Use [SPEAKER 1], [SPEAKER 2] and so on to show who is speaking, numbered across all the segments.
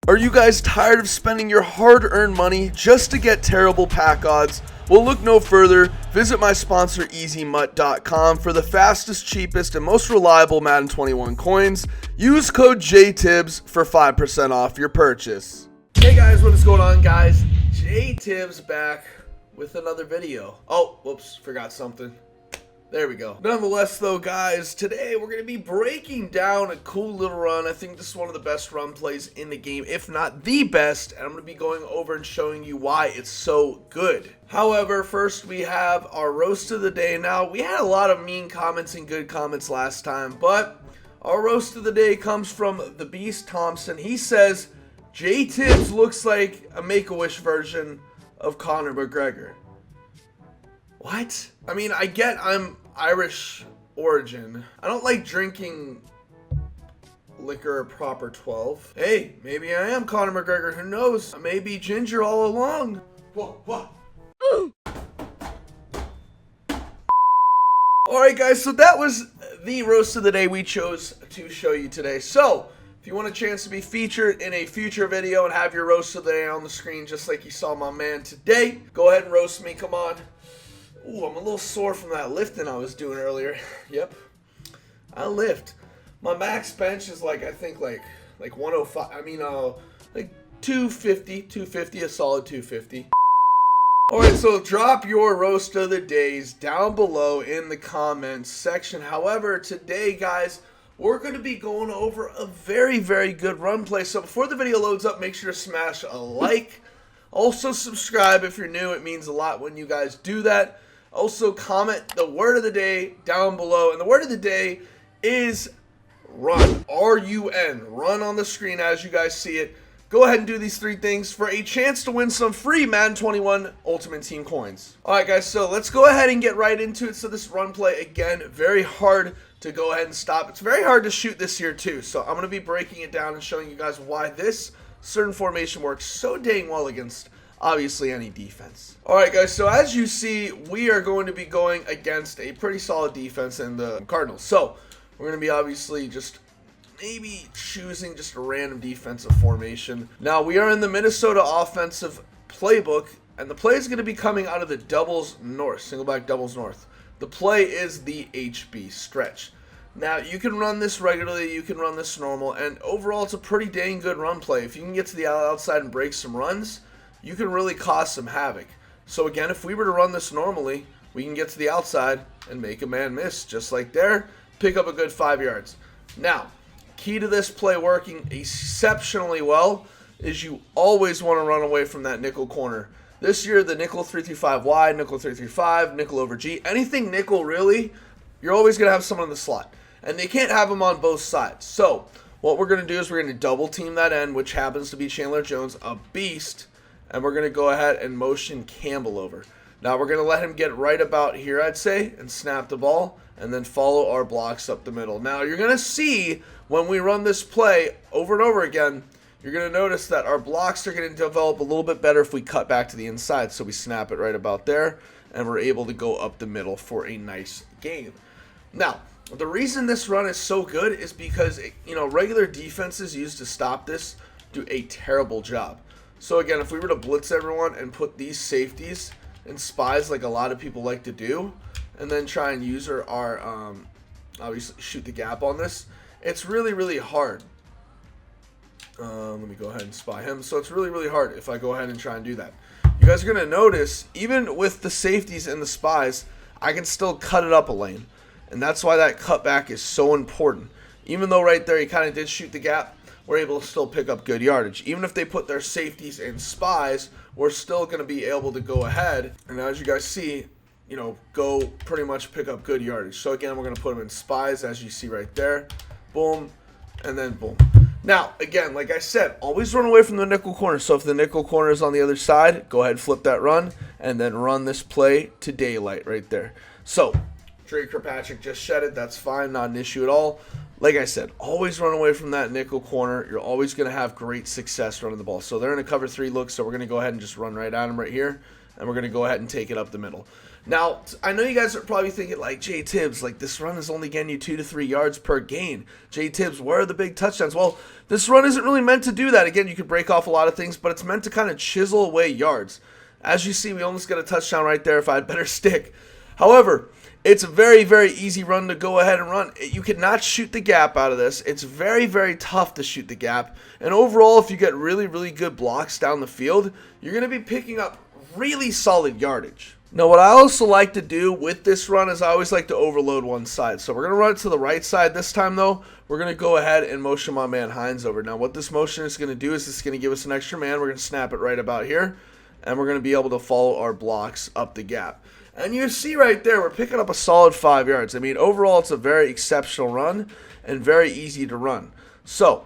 [SPEAKER 1] Are you guys tired of spending your hard-earned money just to get terrible pack odds? Well, look no further. Visit my sponsor EasyMut.com for the fastest, cheapest, and most reliable Madden 21 coins. Use code JTibbs for 5% off your purchase. Hey guys, what is going on, guys? JTibbs back with another video. Oh, whoops, forgot something. There we go. Nonetheless, though, guys, today we're going to be breaking down a cool little run. I think this is one of the best run plays in the game, if not the best, and I'm going to be going over and showing you why it's so good. However, first we have our roast of the day. Now, we had a lot of mean comments and good comments last time, but our roast of the day comes from the Beast Thompson. He says, JTibbs looks like a Make-A-Wish version of Conor McGregor. What? I mean, I get I'm Irish origin. I don't like drinking liquor proper 12. Hey, maybe I am Conor McGregor. Who knows? I may be ginger all along. Whoa. Alright guys, so that was the roast of the day we chose to show you today. So, if you want a chance to be featured in a future video and have your roast of the day on the screen just like you saw my man today, go ahead and roast me, come on. Ooh, I'm a little sore from that lifting I was doing earlier. Yep, I lift. My max bench is like, I think like 105, I mean, like 250, a solid 250. Alright, so drop your roast of the days down below in the comments section. However, today, guys, we're going to be going over a very, very good run play. So before the video loads up, make sure to smash a like. Also, subscribe if you're new. It means a lot when you guys do that. Also, comment the word of the day down below. And the word of the day is run. R-U-N. Run on the screen as you guys see it. Go ahead and do these three things for a chance to win some free Madden 21 Ultimate Team coins. Alright guys, so let's go ahead and get right into it. So this run play, again, very hard to go ahead and stop. It's very hard to shoot this here too. So I'm going to be breaking it down and showing you guys why this certain formation works so dang well against obviously any defense. Alright guys, so as you see, we are going to be going against a pretty solid defense in the Cardinals. So we're going to be obviously just maybe choosing just a random defensive formation. Now we are in the Minnesota offensive playbook, and the play is going to be coming out of the doubles north, single back doubles north. The play is the HB stretch. Now, you can run this regularly, you can run this normal, and overall it's a pretty dang good run play. If you can get to the outside and break some runs, you can really cause some havoc. So again, if we were to run this normally, we can get to the outside and make a man miss, just like there, pick up a good 5 yards. Now, key to this play working exceptionally well is you always want to run away from that nickel corner. This year, the nickel 335 wide, nickel 335, nickel over G, anything nickel really, you're always going to have someone in the slot. And they can't have them on both sides. So what we're going to do is we're going to double team that end, which happens to be Chandler Jones, a beast. And we're going to go ahead and motion Campbell over. Now we're going to let him get right about here, I'd say, and snap the ball, and then follow our blocks up the middle. Now you're going to see when we run this play over and over again, you're going to notice that our blocks are going to develop a little bit better if we cut back to the inside. So we snap it right about there, and we're able to go up the middle for a nice gain. Now, the reason this run is so good is because, regular defenses used to stop this do a terrible job. So again, if we were to blitz everyone and put these safeties and spies like a lot of people like to do, and then try and use our obviously shoot the gap on this, it's really, really hard. Let me go ahead and spy him. So it's really, really hard if I go ahead and try and do that. You guys are going to notice, even with the safeties and the spies, I can still cut it up a lane. And that's why that cutback is so important. Even though right there he kind of did shoot the gap, we're able to still pick up good yardage. Even if they put their safeties and spies, we're still going to be able to go ahead. And as you guys see, go pretty much pick up good yardage. So again, we're going to put them in spies, as you see right there. Boom, and then boom. Now, again, like I said, always run away from the nickel corner. So if the nickel corner is on the other side, go ahead and flip that run, and then run this play to daylight right there. So Drake Kirkpatrick just shed it. That's fine, not an issue at all. Like I said, always run away from that nickel corner. You're always going to have great success running the ball. So they're in a cover 3 look, so we're going to go ahead and just run right at them right here. and we're going to go ahead and take it up the middle. Now, I know you guys are probably thinking, like, JTibbs, like, this run is only getting you 2 to 3 yards per gain. JTibbs, where are the big touchdowns? Well, this run isn't really meant to do that. Again, you could break off a lot of things, but it's meant to kind of chisel away yards. As you see, we almost got a touchdown right there if I had better stick. However, it's a very, very easy run to go ahead and run. You cannot shoot the gap out of this. It's very, very tough to shoot the gap. And overall, if you get really, really good blocks down the field, you're going to be picking up really solid yardage. Now, what I also like to do with this run is I always like to overload one side. So we're going to run it to the right side this time, though. We're going to go ahead and motion my man Hines over. Now, what this motion is going to do is it's going to give us an extra man. We're going to snap it right about here, and we're going to be able to follow our blocks up the gap. And you see right there, we're picking up a solid 5 yards. I mean, overall, it's a very exceptional run and very easy to run. So,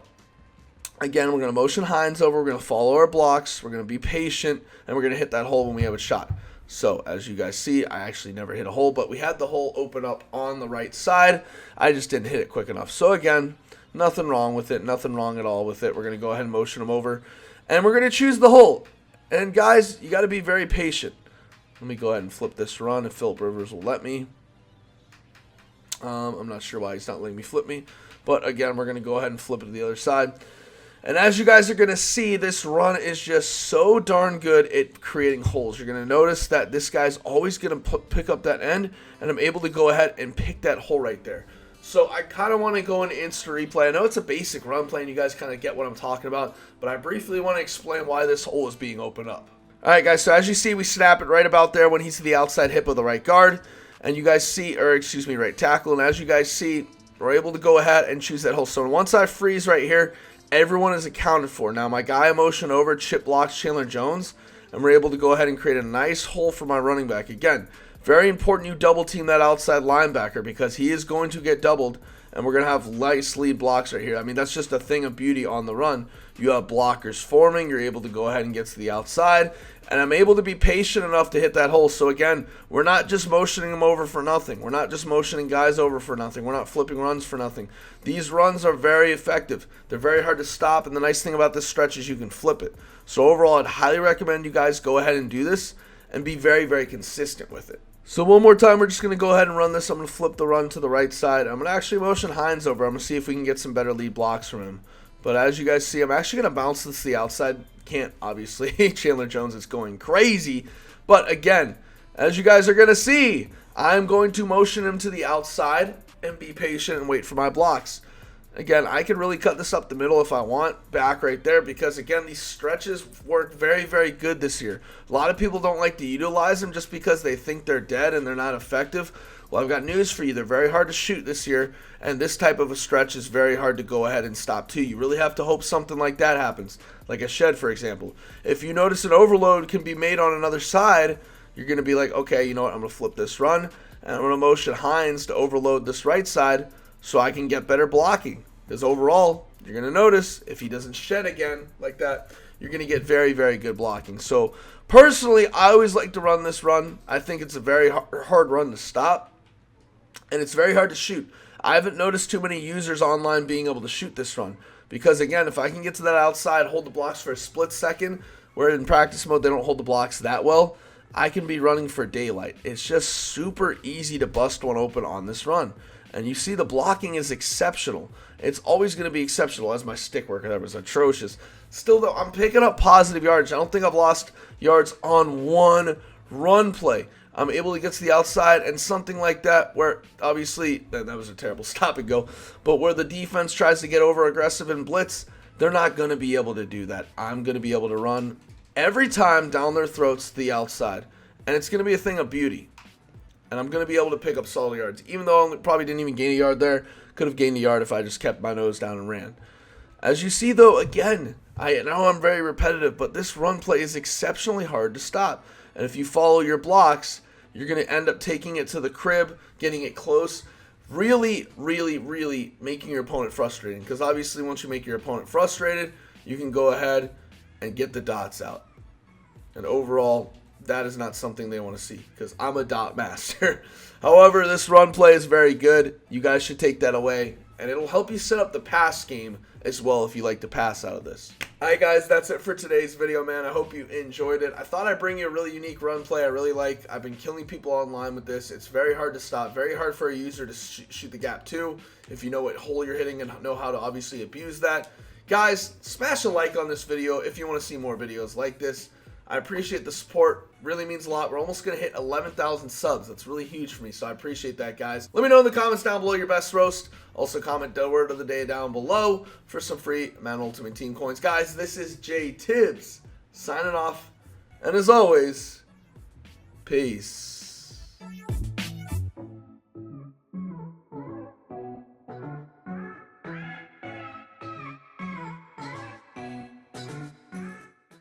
[SPEAKER 1] again, we're going to motion Hines over. We're going to follow our blocks. We're going to be patient, and we're going to hit that hole when we have a shot. So, as you guys see, I actually never hit a hole, but we had the hole open up on the right side. I just didn't hit it quick enough. So, again, nothing wrong with it. Nothing wrong at all with it. We're going to go ahead and motion him over, and we're going to choose the hole. And, guys, you got to be very patient. Let me go ahead and flip this run if Philip Rivers will let me. I'm not sure why he's not letting me flip me. But, again, we're going to go ahead and flip it to the other side. And as you guys are going to see, this run is just so darn good at creating holes. You're going to notice that this guy's always going to pick up that end, and I'm able to go ahead and pick that hole right there. So I kind of want to go into instant replay. I know it's a basic run play, and you guys kind of get what I'm talking about, but I briefly want to explain why this hole is being opened up. Alright guys, so as you see, we snap it right about there when he's to the outside hip of the right guard. And you guys see, or excuse me, right tackle. And as you guys see, we're able to go ahead and choose that hole. So once I freeze right here, everyone is accounted for. Now my guy motion over, chip blocks Chandler Jones. And we're able to go ahead and create a nice hole for my running back. Again, very important you double team that outside linebacker because he is going to get doubled. And we're going to have nice lead blocks right here. I mean, that's just a thing of beauty on the run. You have blockers forming. You're able to go ahead and get to the outside. And I'm able to be patient enough to hit that hole. So, again, we're not just motioning them over for nothing. We're not just motioning guys over for nothing. We're not flipping runs for nothing. These runs are very effective. They're very hard to stop. And the nice thing about this stretch is you can flip it. So, overall, I'd highly recommend you guys go ahead and do this and be very, very consistent with it. So one more time, we're just going to go ahead and run this. I'm going to flip the run to the right side. I'm going to actually motion Hines over. I'm going to see if we can get some better lead blocks from him. But as you guys see, I'm actually going to bounce this to the outside. Can't, obviously. Chandler Jones is going crazy. But again, as you guys are going to see, I'm going to motion him to the outside and be patient and wait for my blocks. Again, I can really cut this up the middle if I want, back right there, because, again, these stretches work very, very good this year. A lot of people don't like to utilize them just because they think they're dead and they're not effective. Well, I've got news for you. They're very hard to shoot this year, and this type of a stretch is very hard to go ahead and stop, too. You really have to hope something like that happens, like a shed, for example. If you notice an overload can be made on another side, you're going to be like, okay, you know what, I'm going to flip this run, and I'm going to motion Hines to overload this right side, so I can get better blocking. Because overall, you're going to notice if he doesn't shed again like that, you're going to get very, very good blocking. So personally, I always like to run this run. I think it's a very hard run to stop, and it's very hard to shoot. I haven't noticed too many users online being able to shoot this run. Because again, if I can get to that outside, hold the blocks for a split second, where in practice mode they don't hold the blocks that well, I can be running for daylight. It's just super easy to bust one open on this run. And you see the blocking is exceptional. It's always going to be exceptional as my stick work whatever is atrocious. Still though, I'm picking up positive yards. I don't think I've lost yards on one run play. I'm able to get to the outside and something like that where obviously, that was a terrible stop and go, but where the defense tries to get over aggressive and blitz, they're not going to be able to do that. I'm going to be able to run every time down their throats to the outside. And it's going to be a thing of beauty. And I'm going to be able to pick up solid yards. Even though I probably didn't even gain a yard there. Could have gained a yard if I just kept my nose down and ran. As you see, though, again, I know I'm very repetitive, but this run play is exceptionally hard to stop. And if you follow your blocks, you're going to end up taking it to the crib, getting it close, really, really, really making your opponent frustrated. Because obviously once you make your opponent frustrated, you can go ahead and get the dots out. And overall, that is not something they want to see because I'm a dot master. However, this run play is very good. You guys should take that away, and it'll help you set up the pass game as well if you like to pass out of this. Alright guys, that's it for today's video, man. I hope you enjoyed it. I thought I'd bring you a really unique run play I really like. I've been killing people online with this. It's very hard to stop, very hard for a user to shoot the gap too, if you know what hole you're hitting and know how to obviously abuse that. Guys, smash a like on this video if you want to see more videos like this. I appreciate the support. Really means a lot. We're almost going to hit 11,000 subs. That's really huge for me, so I appreciate that, guys. Let me know in the comments down below your best roast. Also, comment the word of the day down below for some free Madden Ultimate Team coins. Guys, this is JTibbs signing off. And as always, peace.